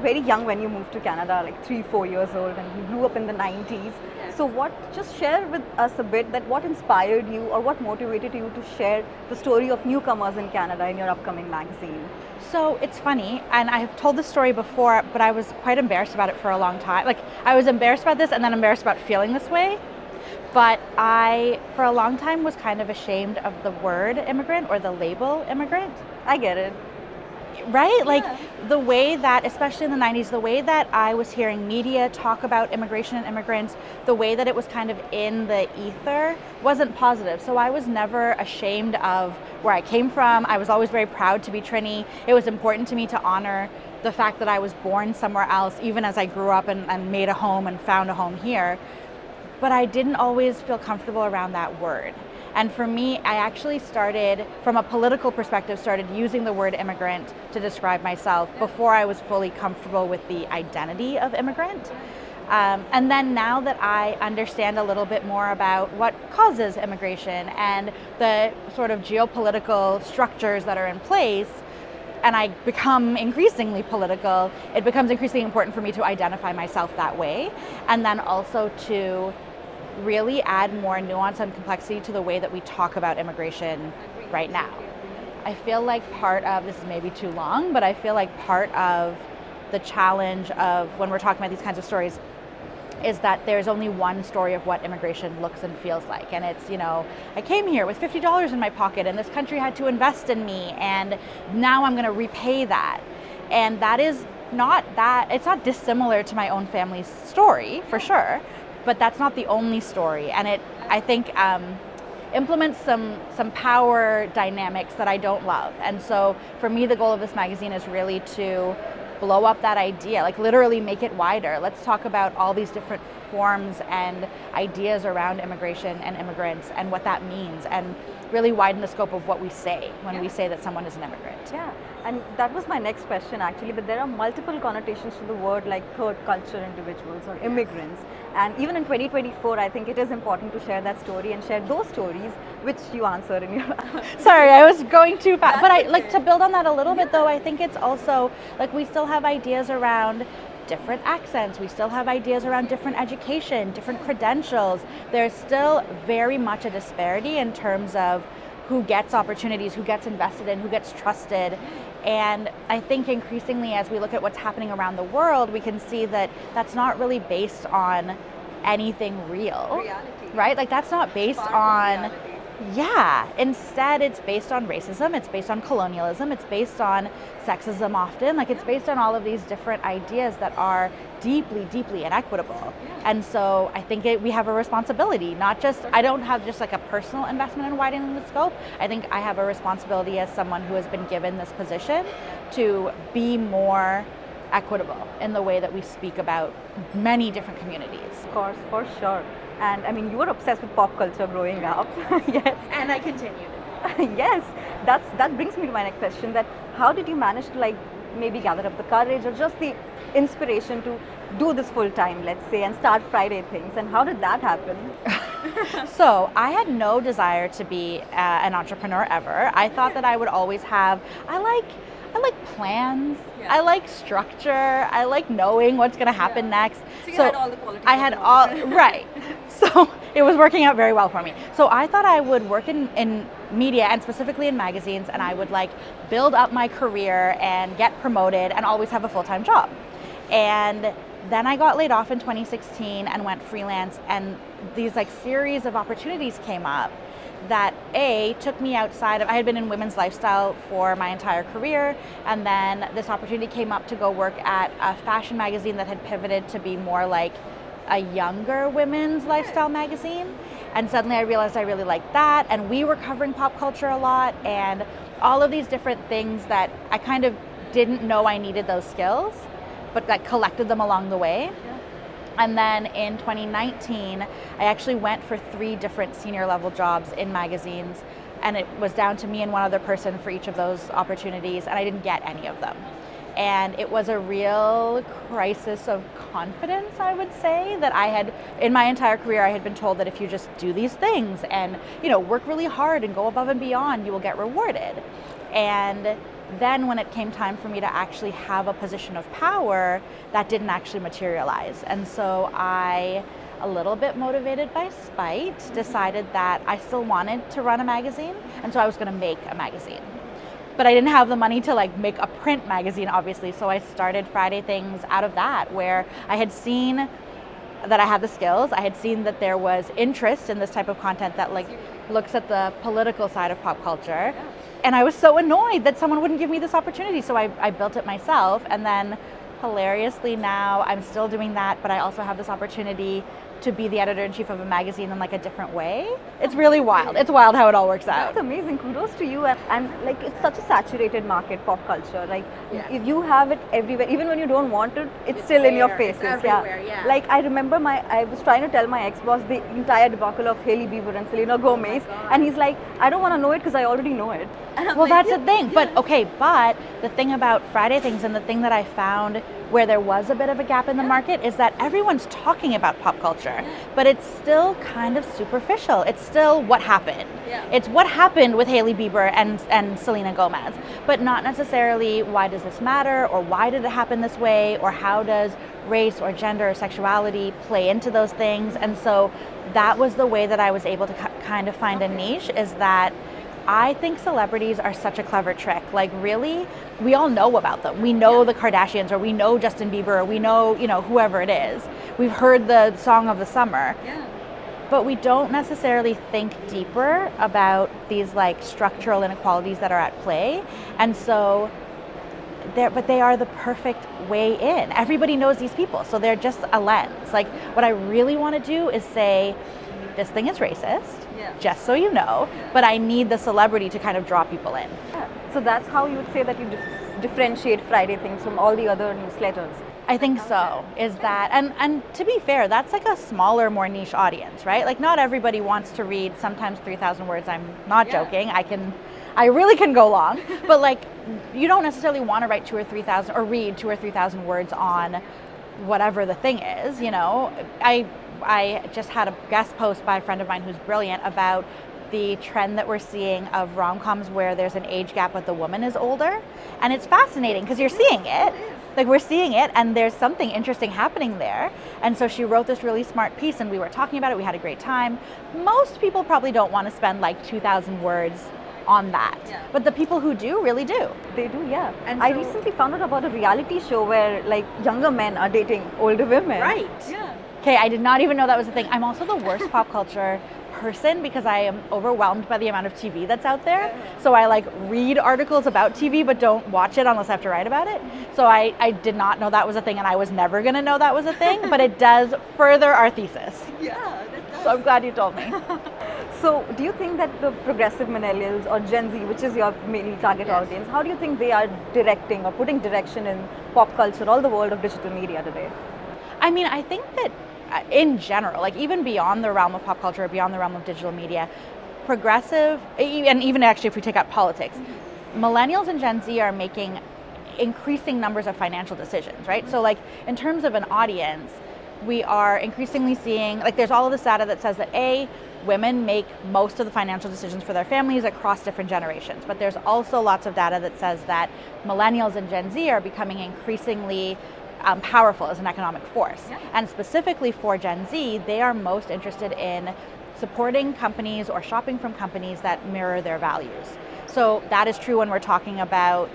very young when you moved to Canada, like 3-4 years old, and you grew up in the 90s. Yes. So just share with us a bit that what inspired you or what motivated you to share the story of newcomers in Canada in your upcoming magazine? So it's funny, and I've told this story before, but I was quite embarrassed about it for a long time. Like, I was embarrassed about this and then embarrassed about feeling this way. But I, for a long time, was kind of ashamed of the word immigrant or the label immigrant. I get it. Right? Like Yeah. the way that, especially in the 90s, the way that I was hearing media talk about immigration and immigrants, the way that it was kind of in the ether wasn't positive. So I was never ashamed of where I came from. I was always very proud to be Trini. It was important to me to honor the fact that I was born somewhere else, even as I grew up and made a home and found a home here. But I didn't always feel comfortable around that word. And for me, I actually started, from a political perspective, started using the word immigrant to describe myself before I was fully comfortable with the identity of immigrant. And then now that I understand a little bit more about what causes immigration and the sort of geopolitical structures that are in place, and I become increasingly political, it becomes increasingly important for me to identify myself that way, and then also to really add more nuance and complexity to the way that we talk about immigration right now. I feel like part of, this is maybe too long, but I feel like part of the challenge of when we're talking about these kinds of stories is that there's only one story of what immigration looks and feels like. And it's, I came here with $50 in my pocket and this country had to invest in me and now I'm going to repay that. And that is it's not dissimilar to my own family's story, for sure, but that's not the only story. And it, I think, implements some power dynamics that I don't love. And so for me, the goal of this magazine is really to blow up that idea, like literally make it wider. Let's talk about all these different forms and ideas around immigration and immigrants and what that means, and really widen the scope of what we say when we say that someone is an immigrant. Yeah, and that was my next question actually, but there are multiple connotations to the word like third culture individuals or immigrants. And even in 2024, I think it is important to share that story and share those stories which you answered in your Sorry, I was going too fast. But That's I like okay. to build on that a little bit though. I think it's also like we still have ideas around different accents. We still have ideas around different education, different credentials. There's still very much a disparity in terms of who gets opportunities, who gets invested in, who gets trusted. And I think increasingly as we look at what's happening around the world, we can see that that's not really based on anything real. Reality. Right? Like that's not based Far from on reality. yeah, instead it's based on racism, it's based on colonialism, it's based on sexism often, like it's based on all of these different ideas that are deeply, deeply inequitable. And so I think we have a responsibility, I don't have just like a personal investment in widening the scope, I think I have a responsibility as someone who has been given this position to be more equitable in the way that we speak about many different communities. Of course, for sure. And I mean, you were obsessed with pop culture growing up. Yes. And I continued. Yes, that brings me to my next question, that how did you manage to like maybe gather up the courage or just the inspiration to do this full time, let's say, and start Friday things, and how did that happen? So I had no desire to be an entrepreneur ever. I thought that I would always have, I like plans, I like structure, I like knowing what's going to happen next. So you had all the qualities I of had an all, entrepreneur. right. So it was working out very well for me. So I thought I would work in media and specifically in magazines, and I would like build up my career and get promoted and always have a full-time job. And then I got laid off in 2016 and went freelance, and these like series of opportunities came up that took me outside of, I had been in women's lifestyle for my entire career, and then this opportunity came up to go work at a fashion magazine that had pivoted to be more like a younger women's lifestyle magazine. And suddenly I realized I really liked that, and we were covering pop culture a lot, and all of these different things that I kind of didn't know I needed those skills, but like collected them along the way. And then in 2019, I actually went for 3 different senior level jobs in magazines, and it was down to me and one other person for each of those opportunities, and I didn't get any of them. And it was a real crisis of confidence, I would say, that I had, in my entire career, I had been told that if you just do these things and, work really hard and go above and beyond, you will get rewarded. And then when it came time for me to actually have a position of power, that didn't actually materialize. And so I, a little bit motivated by spite, decided that I still wanted to run a magazine, and so I was going to make a magazine. But I didn't have the money to make a print magazine, obviously, so I started Friday Things out of that, where I had seen that I had the skills, I had seen that there was interest in this type of content that looks at the political side of pop culture, and I was so annoyed that someone wouldn't give me this opportunity, so I built it myself. And then hilariously now I'm still doing that, but I also have this opportunity to be the editor-in-chief of a magazine in a different way. It's really wild. It's wild how it all works out. That's amazing. Kudos to you. And it's such a saturated market, pop culture. If you have it everywhere, even when you don't want it, it's still there, in your faces. It's everywhere, yeah. I remember I was trying to tell my ex-boss the entire debacle of Hailey Bieber and Selena Gomez, and he's like, I don't want to know it because I already know it. Well, that's the thing. But the thing about Friday Things, and the thing that I found where there was a bit of a gap in the market, is that everyone's talking about pop culture, but it's still kind of superficial. It's still what happened. It's what happened with Hailey Bieber and Selena Gomez, but not necessarily why does this matter, or why did it happen this way, or how does race or gender or sexuality play into those things. And so that was the way that I was able to kind of find a niche, is that I think celebrities are such a clever trick. Really, we all know about them. We know the Kardashians, or we know Justin Bieber, or we know, whoever it is. We've heard the song of the summer. But we don't necessarily think deeper about these structural inequalities that are at play. And so but they are the perfect way in. Everybody knows these people, so they're just a lens. What I really want to do is say, this thing is racist, just so you know, but I need the celebrity to kind of draw people in. So that's how you would say that you differentiate Friday Things from all the other newsletters. I think so, is that, and to be fair, that's a smaller, more niche audience, right? Not everybody wants to read sometimes 3,000 words. I'm not joking. I really can go long, but you don't necessarily want to write 2,000 or 3,000 or read 2,000 or 3,000 words on whatever the thing is. I just had a guest post by a friend of mine who's brilliant about the trend that we're seeing of rom-coms where there's an age gap but the woman is older, and it's fascinating because you're seeing it. We're seeing it, and there's something interesting happening there. And so she wrote this really smart piece, and we were talking about it. We had a great time. Most people probably don't want to spend 2,000 words on that, but the people who do really do. They do, yeah. And I recently found out about a reality show where younger men are dating older women. Right. Yeah. Okay, I did not even know that was a thing. I'm also the worst pop culture person because I am overwhelmed by the amount of TV that's out there. So I read articles about TV but don't watch it unless I have to write about it. So I did not know that was a thing, and I was never going to know that was a thing, but it does further our thesis. Yeah, that does. So I'm glad you told me. So do you think that the progressive millennials, or Gen Z, which is your mainly target audience, how do you think they are directing or putting direction in pop culture, all the world of digital media today? I think that in general, even beyond the realm of pop culture, beyond the realm of digital media, progressive, and even actually if we take out politics, millennials and Gen Z are making increasing numbers of financial decisions, right? So in terms of an audience, we are increasingly seeing, there's all of this data that says that women make most of the financial decisions for their families across different generations. But there's also lots of data that says that millennials and Gen Z are becoming increasingly powerful as an economic force. And specifically for Gen Z, they are most interested in supporting companies or shopping from companies that mirror their values. So that is true when we're talking about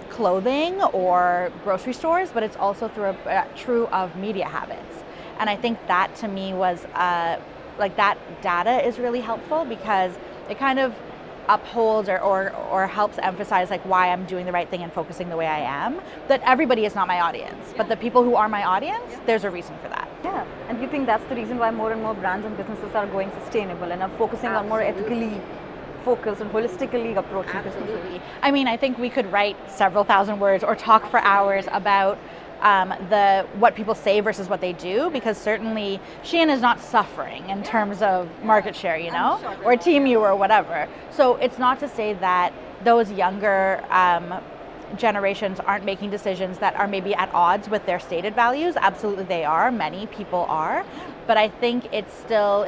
clothing or grocery stores, but it's also true of media habits. And I think that to me was that data is really helpful because it kind of upholds or helps emphasize why I'm doing the right thing and focusing the way I am. That everybody is not my audience, but the people who are my audience, there's a reason for that. Yeah, and you think that's the reason why more and more brands and businesses are going sustainable and are focusing on more ethically focused and holistically approaching businesses? I think we could write several thousand words or talk for hours about what people say versus what they do, because certainly Shein is not suffering in terms of market share, or Temu or whatever. So it's not to say that those younger generations aren't making decisions that are maybe at odds with their stated values. Absolutely they are. Many people are. But I think it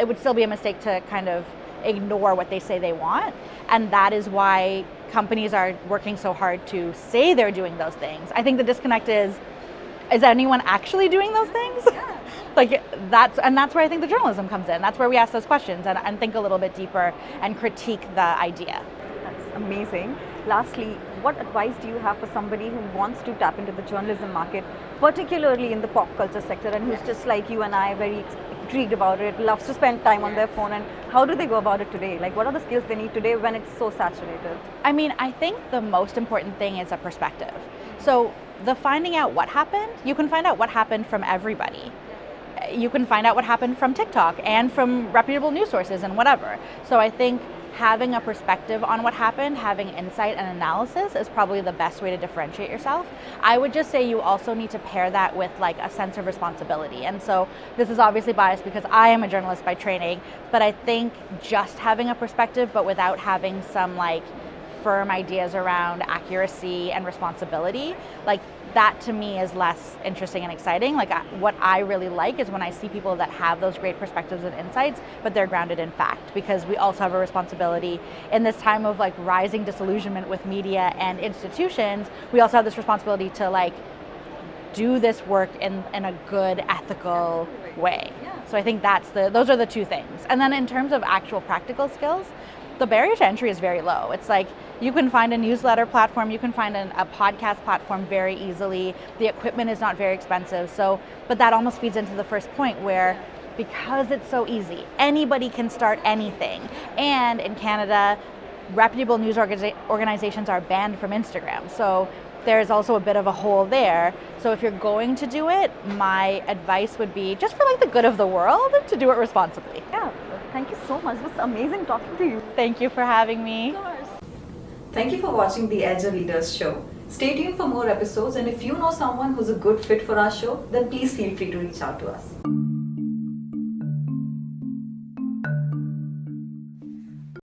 would still be a mistake to kind of ignore what they say they want. And that is why companies are working so hard to say they're doing those things. I think the disconnect is anyone actually doing those things? Yeah. That's where I think the journalism comes in. That's where we ask those questions and think a little bit deeper and critique the idea. That's amazing. Lastly, what advice do you have for somebody who wants to tap into the journalism market, particularly in the pop culture sector, and who's just like you and I, very intrigued about it, loves to spend time on their phone, and how do they go about it today? Like, what are the skills they need today when it's so saturated? I mean, I think the most important thing is a perspective. So the finding out what happened, you can find out what happened from everybody. You can find out what happened from TikTok and from reputable news sources and whatever. So I think having a perspective on what happened, having insight and analysis is probably the best way to differentiate yourself. I would just say you also need to pair that with like a sense of responsibility. And so this is obviously biased because I am a journalist by training, but I think just having a perspective but without having some like firm ideas around accuracy and responsibility, like that to me is less interesting and exciting. Like what I really like is when I see people that have those great perspectives and insights, but they're grounded in fact, because we also have a responsibility in this time of like rising disillusionment with media and institutions. We also have this responsibility to like do this work in a good, ethical way. So I think those are the two things. And then in terms of actual practical skills, the barrier to entry is very low. It's like you can find a newsletter platform, you can find a podcast platform very easily. The equipment is not very expensive. But that almost feeds into the first point where because it's so easy, anybody can start anything. And in Canada, reputable news organizations are banned from Instagram. So there's also a bit of a hole there. So if you're going to do it, my advice would be just for like the good of the world to do it responsibly. Yeah, thank you so much. It was amazing talking to you. Thank you for having me. Of course. Thank you for watching the Edge of Leaders show. Stay tuned for more episodes, and if you know someone who's a good fit for our show, then please feel free to reach out to us.